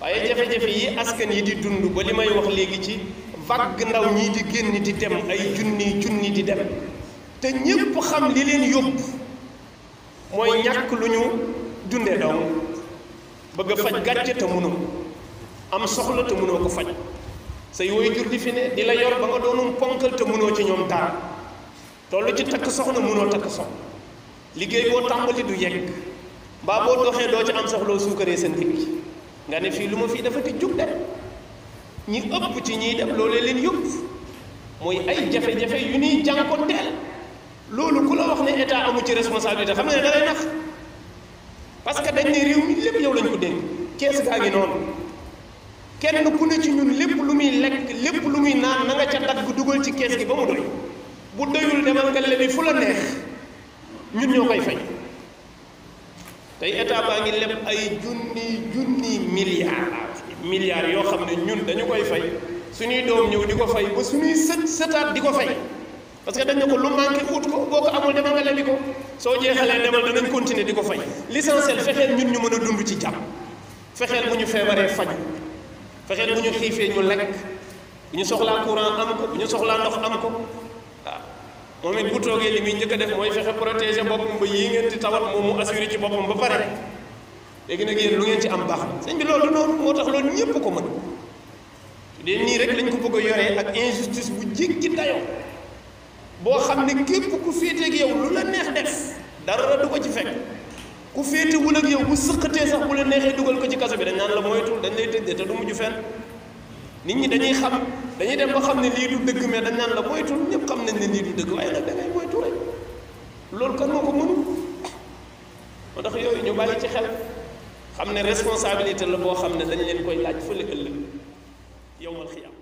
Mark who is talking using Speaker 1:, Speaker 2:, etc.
Speaker 1: waaye jafe-jafe yi askan yi di dund ba li may wax léegi ci vague ndaw ñii di génn di dem ay junni di dem te ñépp xam li leen yóbbu mooy ñàkk lu ñu dunde doom bëgg a faj gàcce te mënoo am soxla te mënoo ko faj say waajur di fi ne di la yor ba nga doonum ponkal te mënoo ci ñoom dara tollu ci takk soxna mënoo takk soxna liggéey boo tàmbali du yegg mbaa boo doxee doo ci am soxloo suukaree sa ndékki nga ne fii lu ma fii dafa ti jug de ñi ëpp ci ñiy dem loolee leen yóbbu mooy ay jafe-jafe yu ñuy jànkonteel loolu ku la wax ne état amu ci responsabilité xam nga ne da lay nax parce que dañ ne réew mi lépp yow lañ ko dénk kees gaa ngi noonu kenn ku ne ci ñun lépp lu muy lekk lépp lu muy naan na nga ca dagg dugal ci kees gi ba mu doy bu doyul demal nga lebi fu la neex ñun ñoo koy fay tey état baa ngi leb ay junni milliards yoo xam ne ñun dañu koy fay suñuy doom ñëw di ko fay ba suñuy sëtaat di ko fay parce que dañ ne ko lu manqué ut ko boo ko amul demal nga lebi ko soo jeexalee demal danañ continuer di ko fay l'essentiel fexeel ñun ñu mën a dund ci jàmm fexeel bu ñu feebaree faj fexeel bu ñu xiifee ñu lekk bu ñu soxlaa courant am ko bu ñu soxlaa ndox am ko waaw moom it bu toogee li muy njëkk a def mooy fexe protéger boppam ba yii ngeen di tawat moom mu assuré ci boppam ba pare léegi nag yéen lu ngeen ci am baax na sëñ bi loolu noonu moo tax loolu ñëpp ko mën su dee nii rek lañ ko bëgg a yoree ak injustice bu jéggi dayoo boo xam ne képp ku féeteeg yow lu la neex def dara du ko ci fekk ku féetewul ak yow bu sëqatee sax bu la neexee dugal ko ci kaso bi dañ naan la moytul dañ lay tëj te du mujj fenn nit ñi dañuy xam dañuy dem ba xam ne lii du dëgg mais dañ naan la moytul ñëpp xam nañ ne lii du dëgg waaye nag da ngay moytu rek loolu kan moo ko mënul moo tax yooyu ñu bàyyi ci xel xam ne responsabilité la boo xam ne dañ leen koy laaj fële ëllëg yowmal xiyaam